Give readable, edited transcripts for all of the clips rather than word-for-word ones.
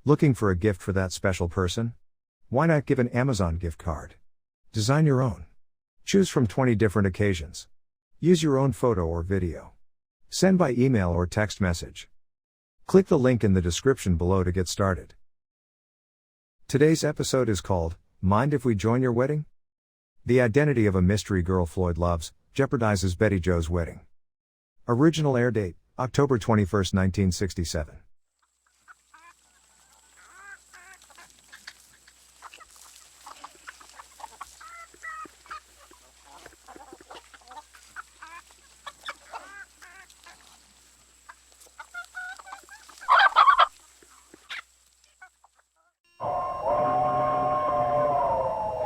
Looking for a gift for that special person? Why not give an Amazon gift card? Design your own. Choose from 20 different occasions. Use your own photo or video. Send by email or text message. Click the link in the description below to get started. Today's episode is called, Mind If We Join Your Wedding? The identity of a mystery girl Floyd loves, jeopardizes Betty Jo's wedding. Original air date, October 21, 1967.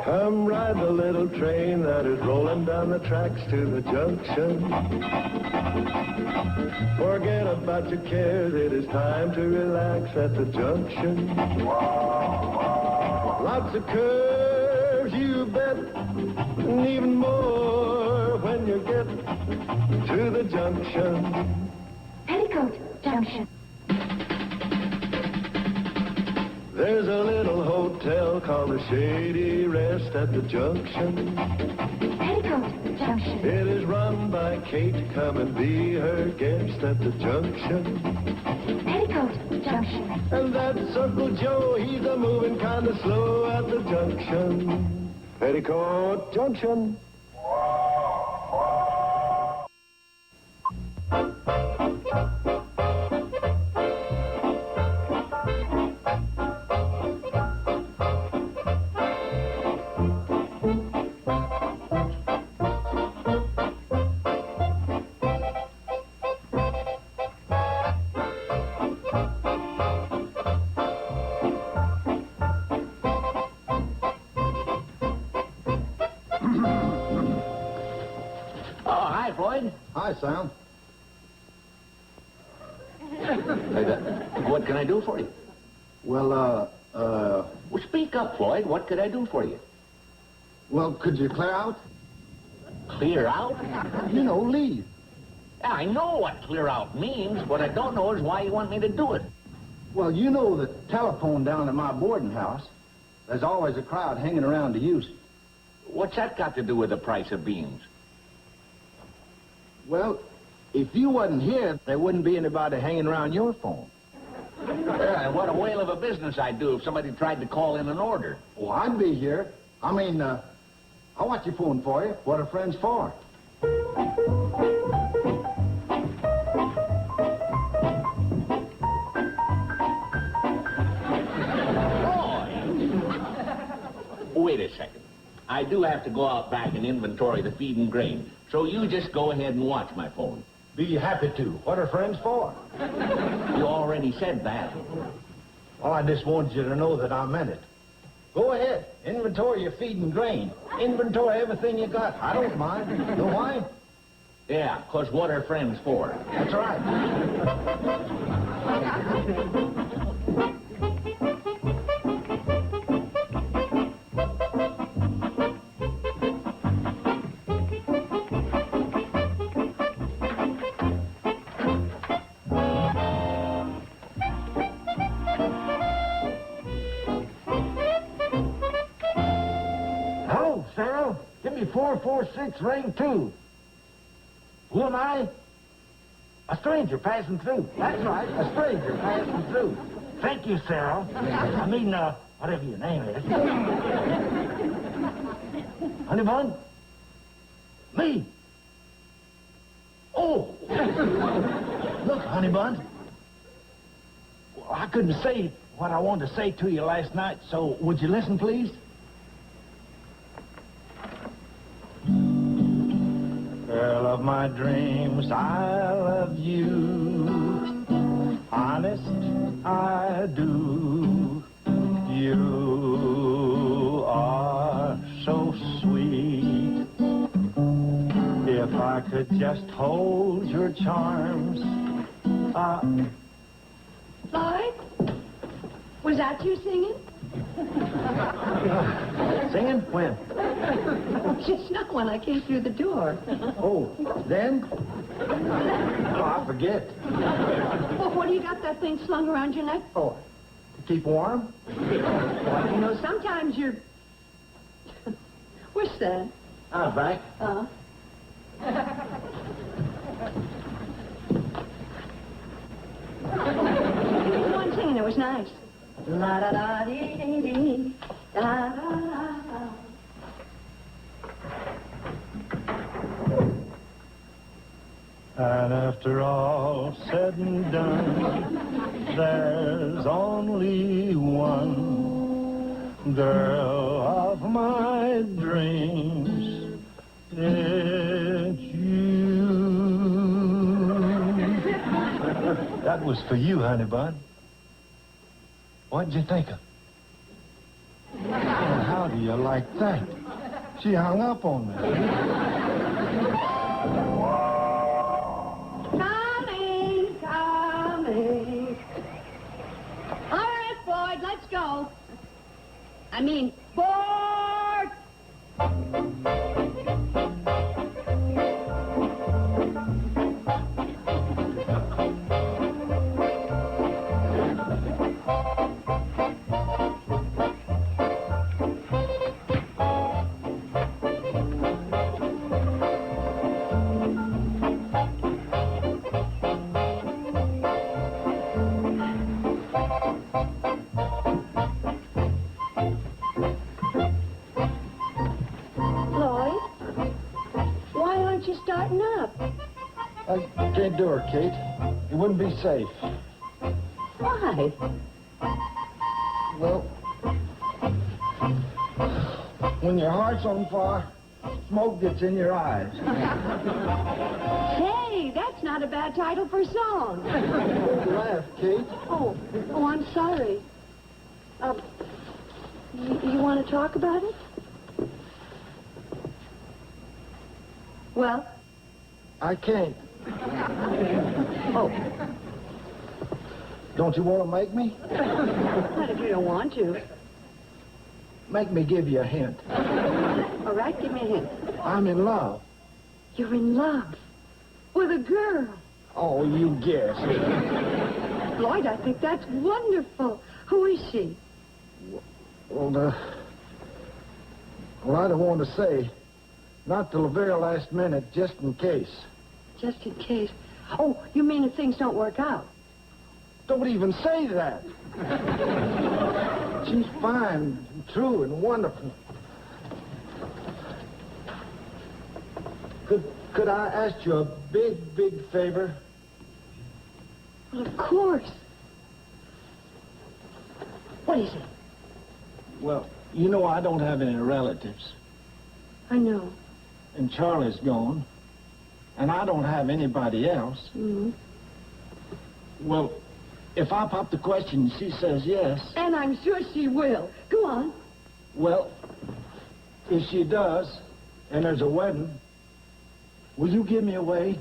Come ride the little train that is rolling down the tracks to the junction. Forget about your cares, it is time to relax at the junction. Lots of curves, you bet, and even more when you get to the junction. Petticoat Junction. There's a little hotel called the Shady Rest at the junction. Petticoat Junction. It is run by Kate, come and be her guest at the junction. Petticoat Junction. And that's Uncle Joe, he's a moving kind of slow at the junction. Petticoat Junction. Hi, Floyd. Hi, Sam. What can I do for you? Well, Well, speak up, Floyd. What could I do for you? well, could you clear out? Clear out? You know, leave. Yeah, I know what clear out means. What I don't know is why you want me to do it. Well, you know the telephone down at my boarding house. There's always a crowd hanging around to use it. What's that got to do with the price of beans? Well, if you wasn't here, there wouldn't be anybody hanging around your phone. Yeah, and what a whale of a business I'd do if somebody tried to call in an order. Well, I'd be here. I mean, I'll watch your phone for you. What are friends for? Wait a second. I do have to go out back and inventory the feed and grain. So you just go ahead and watch my phone. Be happy to. What are friends for? You already said that. Well, I just wanted you to know that I meant it. Go ahead. Inventory your feed and grain. Inventory everything you got. I don't mind. Know why? Yeah, 'cause what are friends for? That's right. Hello, Sarah. Give me 446 ring 2. Who am I? A stranger passing through. That's right, a stranger passing through. Thank you, Sarah. I mean, whatever your name is. Honey bun? Me? Oh! Look, honey bun. Well, I couldn't say what I wanted to say to you last night, so would you listen, please? Girl of my dreams, I love you. Honest, I do. You are so sweet. If I could just hold your charms. Floyd? Was that you singing? Singing? When? Just now when I came through the door. Oh, then? Oh, I forget. Well, what do you got that thing slung around your neck for? To Keep warm? Well, you know, sometimes you're... What's that? Back. One thing that was nice. La da da dee dee dee, da da da. And after all said and done, there's only one girl of my dreams. It's you. That was for you, honey bun. What'd you think of? Well, how do you like that? She hung up on me. Coming. All right, Floyd, let's go. I mean, board. Starting up. I can't do her, Kate. It wouldn't be safe. Why? Well, when your heart's on fire, smoke gets in your eyes. Hey, that's not a bad title for a song. Don't laugh, Kate. Oh, I'm sorry. You want to talk about it? Well? I can't. Oh. Don't you want to make me? Not if you don't want to. Make me give you a hint. All right, give me a hint. I'm in love. You're in love with a girl. Oh, you guessed. Floyd, I think that's wonderful. Who is she? Well, I don't want to say. Not till the very last minute, just in case. Just in case. Oh, you mean if things don't work out? Don't even say that. She's fine, and true, and wonderful. Could I ask you a big, big favor? Well, of course. What is it? Well, you know I don't have any relatives. I know. And Charlie's gone. And I don't have anybody else. Mm-hmm. Well, if I pop the question and she says yes... And I'm sure she will. Go on. Well, if she does, and there's a wedding, will you give me away?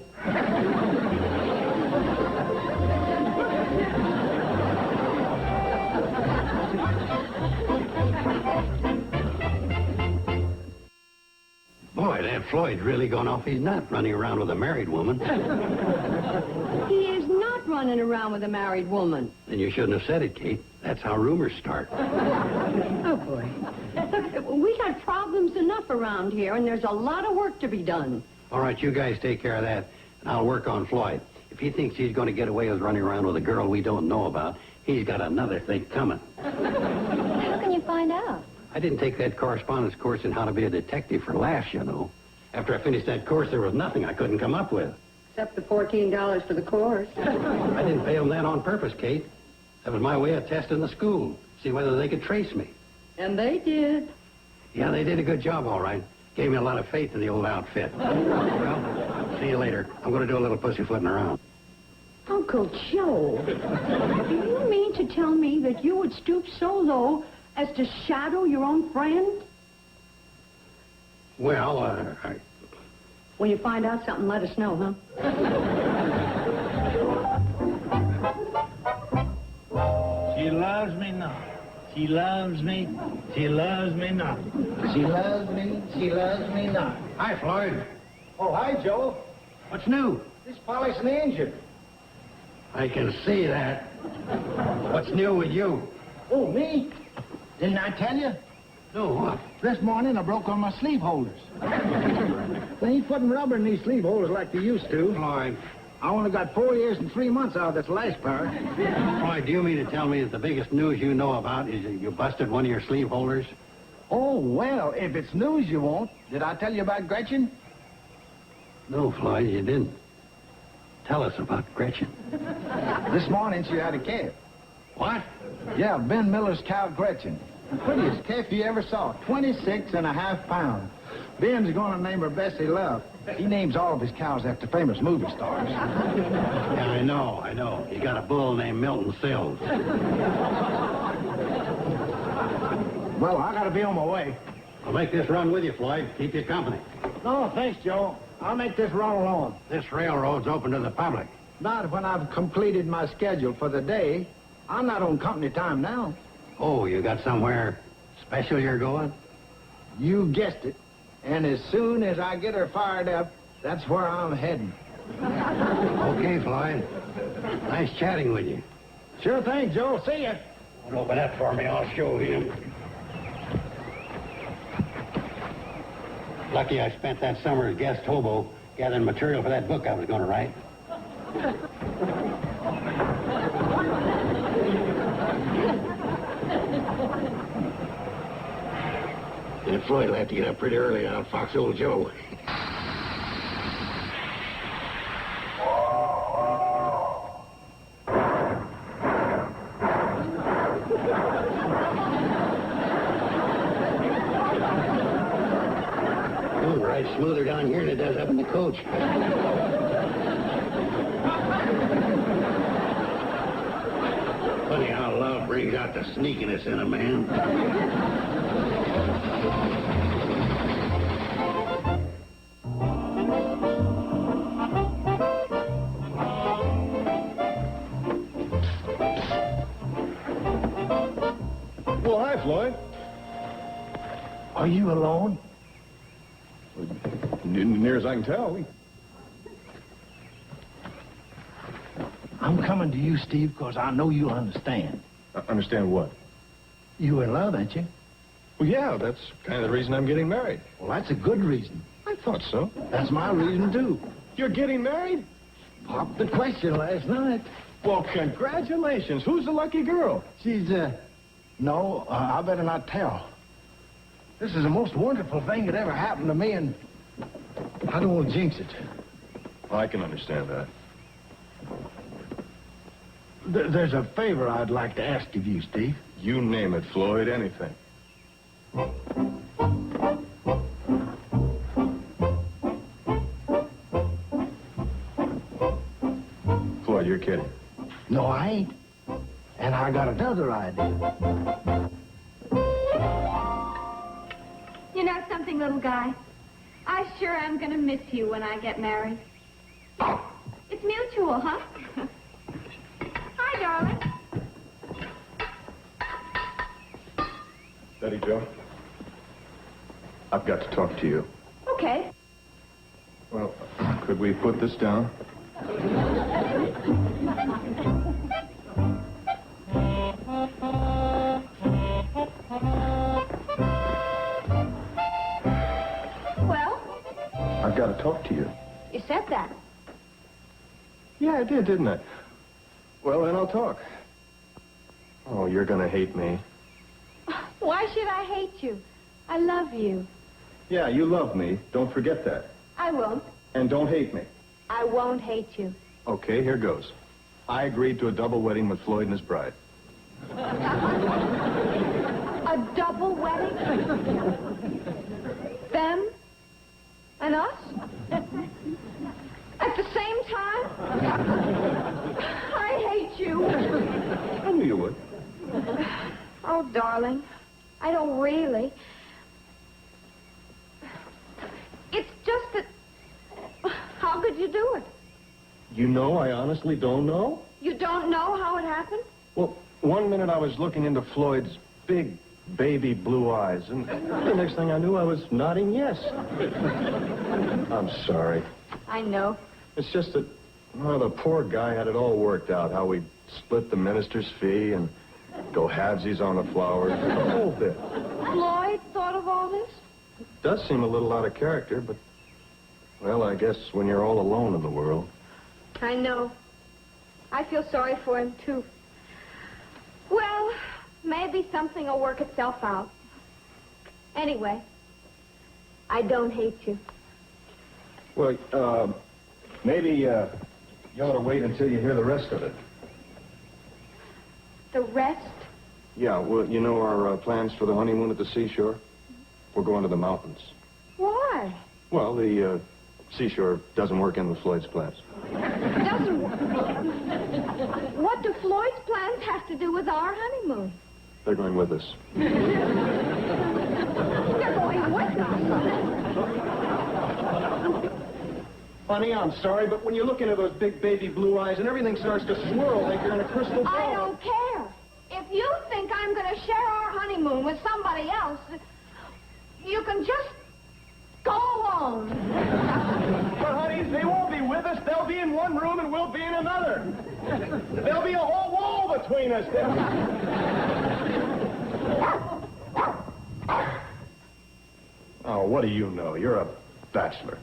Boy, that Floyd's really gone off his nut running around with a married woman. He is not running around with a married woman. And you shouldn't have said it, Kate. That's how rumors start. Oh, boy. Look, we got problems enough around here, and there's a lot of work to be done. All right, you guys take care of that, and I'll work on Floyd. If he thinks he's going to get away with running around with a girl we don't know about, he's got another thing coming. How can you find out? I didn't take that correspondence course in how to be a detective for laughs, you know. After I finished that course, there was nothing I couldn't come up with. Except the $14 for the course. I didn't pay them that on purpose, Kate. That was my way of testing the school, see whether they could trace me. And they did. Yeah, they did a good job, all right. Gave me a lot of faith in the old outfit. Well, see you later. I'm going to do a little pussyfooting around. Uncle Joe, do you mean to tell me that you would stoop so low as to shadow your own friend? Well, When you find out something, let us know, huh? She loves me not. She loves me. She loves me not. She loves me. She loves me not. Hi, Floyd. Oh, hi, Joe. What's new? This polishing the engine. I can see that. What's new with you? Oh, me? Didn't I tell you? No, what? This morning I broke on my sleeve holders. They ain't putting rubber in these sleeve holders like they used to. Floyd. I only got 4 years and 3 months out of this lash part. Floyd, do you mean to tell me that the biggest news you know about is that you busted one of your sleeve holders? Oh, well, if it's news you want, did I tell you about Gretchen? No, Floyd, you didn't. Tell us about Gretchen. This morning she had a calf. What? Yeah, Ben Miller's cow Gretchen. The prettiest calf you ever saw, 26.5 pounds. Ben's gonna name her Bessie Love. He names all of his cows after famous movie stars. Yeah, I know. He got a bull named Milton Sills. Well, I gotta be on my way. I'll make this run with you, Floyd. Keep you company. No, thanks, Joe. I'll make this run alone. This railroad's open to the public. Not when I've completed my schedule for the day. I'm not on company time now. Oh, you got somewhere special you're going? You guessed it. And as soon as I get her fired up, that's where I'm heading. Okay, Floyd. Nice chatting with you. Sure thing, Joe. See ya. Open that for me. I'll show him. Lucky I spent that summer as guest hobo gathering material for that book I was going to write. And Floyd will have to get up pretty early on Fox Old Joe. Oh, it rides smoother down here than it does up in the coach. Funny how love brings out the sneakiness in a man. Well, hi, Floyd. Are you alone? Near as I can tell. I'm coming to you, Steve, because I know you'll understand. Understand what? You in love, ain't you? Well, yeah, that's kind of the reason I'm getting married. Well, that's a good reason. I thought so. That's my reason, too. You're getting married? Popped the question last night. Well, congratulations. Who's the lucky girl? She's, no, I better not tell. This is the most wonderful thing that ever happened to me, and I don't want to jinx it. I can understand that. There's a favor I'd like to ask of you, Steve. You name it, Floyd, anything. Floyd, you're kidding. No, I ain't. And I got another idea. You know something, little guy? I sure am going to miss you when I get married. It's mutual, huh? Hi, darling. Betty Jo, I've got to talk to you. Okay. Well, could we put this down? Well? I've got to talk to you. You said that. Yeah, I did, didn't I? Well, then I'll talk. Oh, you're gonna hate me. Why should I hate you? I love you. Yeah, you love me. Don't forget that. I won't. And don't hate me. I won't hate you. Okay, here goes. I agreed to a double wedding with Floyd and his bride. A double wedding? Them and us? At the same time? I hate you. I knew you would. Oh, darling, I don't really. It's just that... How could you do it? You know I honestly don't know? You don't know how it happened? Well, one minute I was looking into Floyd's big baby blue eyes, and the next thing I knew I was nodding yes. I'm sorry. I know. It's just that, well, the poor guy had it all worked out, how we'd split the minister's fee, and Go halvesies on the flowers, the whole bit. Floyd thought of all this? Does seem a little out of character, but, well, I guess when you're all alone in the world. I know. I feel sorry for him, too. Well, maybe something will work itself out. Anyway, I don't hate you. Well, maybe you ought to wait until you hear the rest of it. The rest? Yeah, well, you know our plans for the honeymoon at the seashore? We're going to the mountains. Why? Well, the seashore doesn't work in with Floyd's plans. Doesn't work. What do Floyd's plans have to do with our honeymoon? They're going with us. They're going with us. Honey, I'm sorry, but when you look into those big baby blue eyes and everything starts to swirl like you're in a crystal ball. I don't care. If you think I'm going to share our honeymoon with somebody else, you can just go alone. But, honey, they won't be with us. They'll be in one room and we'll be in another. There'll be a whole wall between us. Oh, what do you know? You're a bachelor.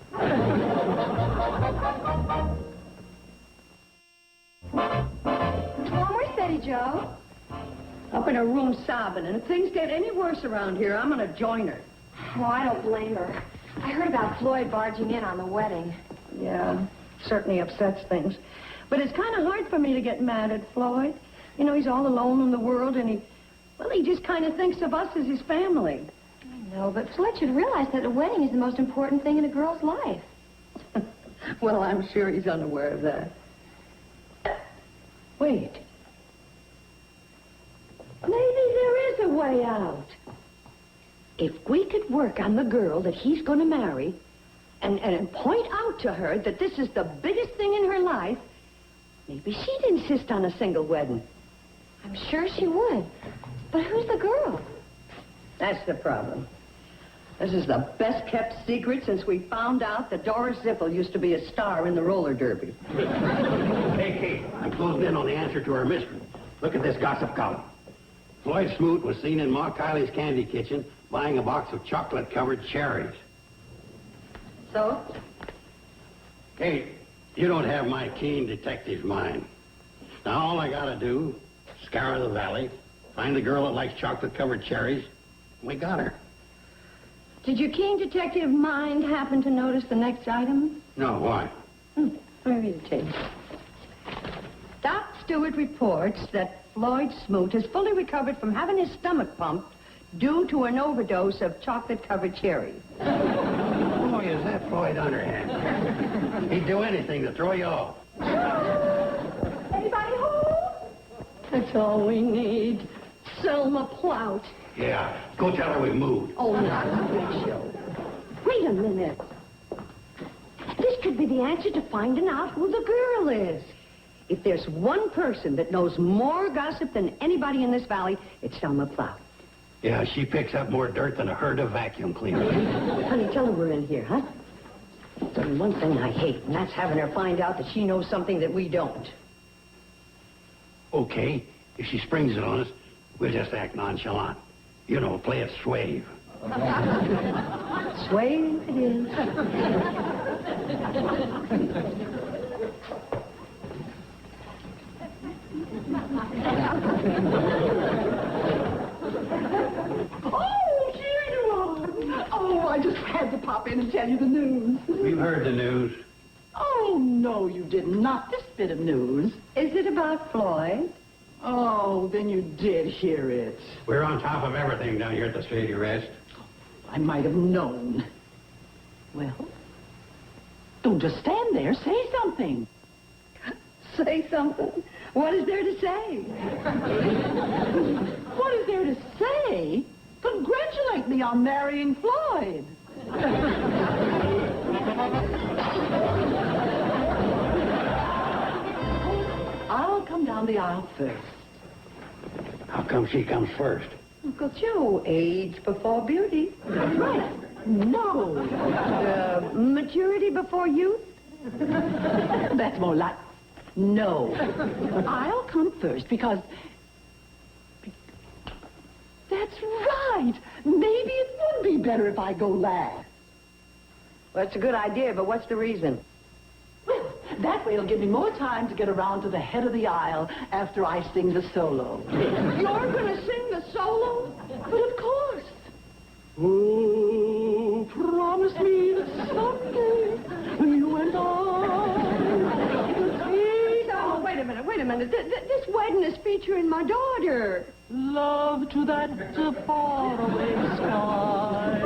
Well, where's Betty Jo? Up in her room sobbing, and if things get any worse around here, I'm gonna join her. Oh, I don't blame her. I heard about Floyd barging in on the wedding. Yeah, certainly upsets things. But it's kind of hard for me to get mad at Floyd. You know, he's all alone in the world, and he just kind of thinks of us as his family. I know, but Floyd should realize that a wedding is the most important thing in a girl's life. Well, I'm sure he's unaware of that. Wait. Maybe there is a way out. If we could work on the girl that he's going to marry and point out to her that this is the biggest thing in her life, maybe she'd insist on a single wedding. I'm sure she would. But who's the girl? That's the problem. This is the best-kept secret since we found out that Doris Zippel used to be a star in the roller derby. Hey, Kate, I'm closing in on the answer to our mystery. Look at this gossip column. Floyd Smoot was seen in Ma Kiley's candy kitchen buying a box of chocolate-covered cherries. So? Kate, you don't have my keen detective mind. Now, all I gotta do, scour the valley, find the girl that likes chocolate-covered cherries, and we got her. Did your keen detective mind happen to notice the next item? No, why? Let me read it to you. Doc Stewart reports that Floyd Smoot has fully recovered from having his stomach pumped due to an overdose of chocolate-covered cherries. Boy, is that Floyd underhand. He'd do anything to throw you off. Anybody home? That's all we need. Selma Plout. Yeah, go tell her we've moved. Oh, not a big show. Wait a minute. This could be the answer to finding out who the girl is. If there's one person that knows more gossip than anybody in this valley, it's Selma Plout. Yeah, she picks up more dirt than a herd of vacuum cleaners. Honey, tell her we're in here, huh? There's only one thing I hate, and that's having her find out that she knows something that we don't. Okay, if she springs it on us, we'll just act nonchalant. You know, play it swave. Swave it is. Oh, here you are. Oh, I just had to pop in and tell you the news. We've heard the news. Oh, no, you did not. This bit of news. Is it about Floyd? Oh, then you did hear it. We're on top of everything down here at the Shady Rest. I might have known. Well, don't just stand there. Say something. Say something? What is there to say? What is there to say? Congratulate me on marrying Floyd. I'll come down the aisle first. How come she comes first? Uncle Joe, age before beauty. Right. No. Maturity before youth? That's more like no. I'll come first because That's right. Maybe it would be better if I go last. Well, that's a good idea, but what's the reason? Well, that way it'll give me more time to get around to the head of the aisle after I sing the solo. You're going to sing the solo? But of course. Oh, promise me that someday you and I will see. Oh, wait a minute. This wedding is featuring my daughter. Love to that faraway sky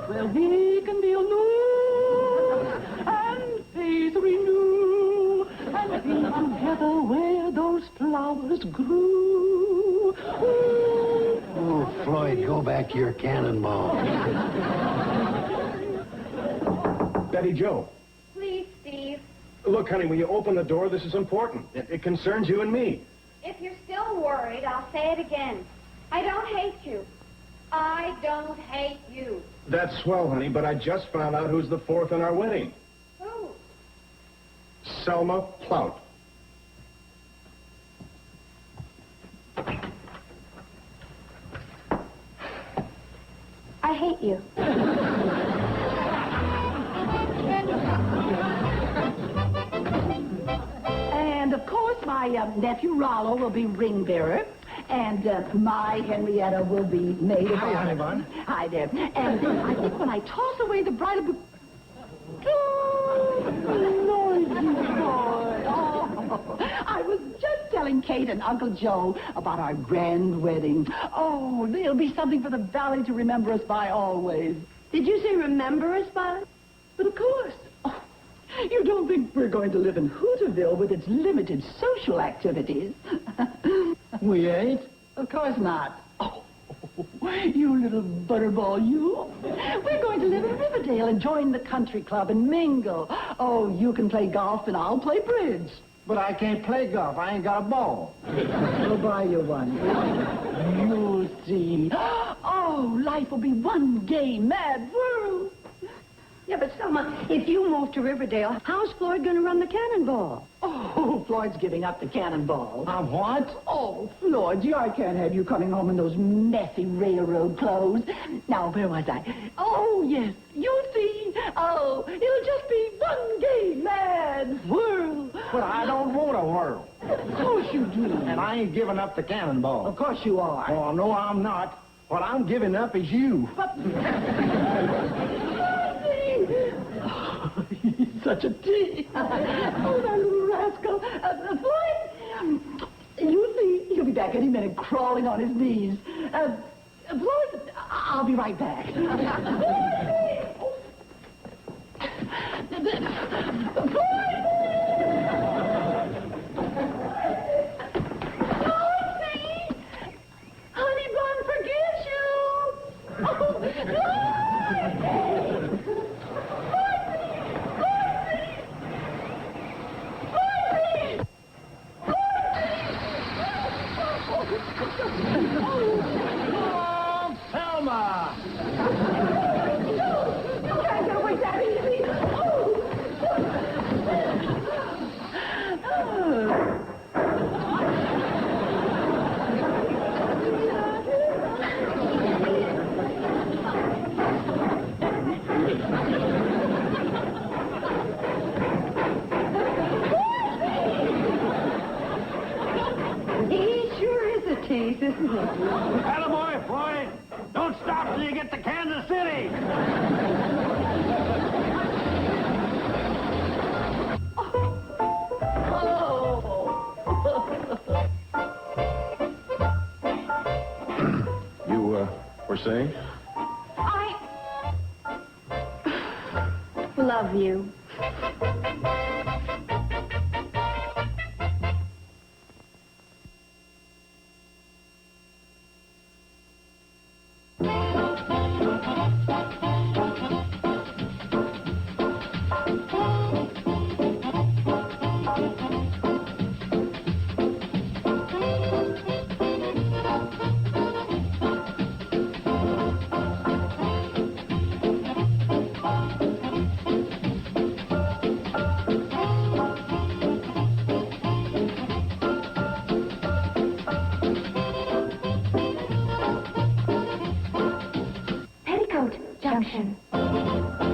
where we can be alone and faith renew and be together where those flowers grew. Ooh. Oh, Floyd, go back to your cannonball. Betty Joe. Please, Steve. Look, honey, when you open the door, this is important. It concerns you and me. If you're still worried, I'll say it again. I don't hate you. I don't hate you. That's swell, honey, but I just found out who's the fourth in our wedding. Who? Selma Plout. I hate you. And of course, my nephew Rollo will be ring bearer. And my Henrietta will be maid of honor. Hi, honey bun. Hi there. And I think when I toss away the bridal... Oh, noisy boy. Oh, I was just telling Kate and Uncle Joe about our grand wedding. Oh, there'll be something for the valley to remember us by always. Did you say remember us by? But of course. Oh, you don't think we're going to live in Hooterville with its limited social activities? We ain't? Of course not. Oh, you little butterball, you. We're going to live in Riverdale and join the country club and mingle. Oh, you can play golf and I'll play bridge. But I can't play golf. I ain't got a ball. We'll buy you one. You'll see. Oh, life will be one gay, mad world. Yeah, but Selma, if you move to Riverdale, how's Floyd going to run the cannonball? Oh, Floyd's giving up the cannonball. What? Oh, Floyd, I can't have you coming home in those messy railroad clothes. Now, where was I? Oh, yes, you'll see. Oh, it'll just be one gay, mad world. But I don't want a whirl. Of course you do. And I ain't giving up the cannonball. Of course you are. Oh, no, I'm not. What I'm giving up is you. But... Oh, he's such a tea. Oh, that little rascal. Floyd, you see, he'll be back any minute, crawling on his knees. Floyd, I'll be right back. Honey Bun forgives you. Oh, Oh, Selma! You can't get away that easy. He sure is a tease, isn't he? Attaboy, Floyd! Don't stop till you get to Kansas City! You, were saying? I love you. Petticoat Junction.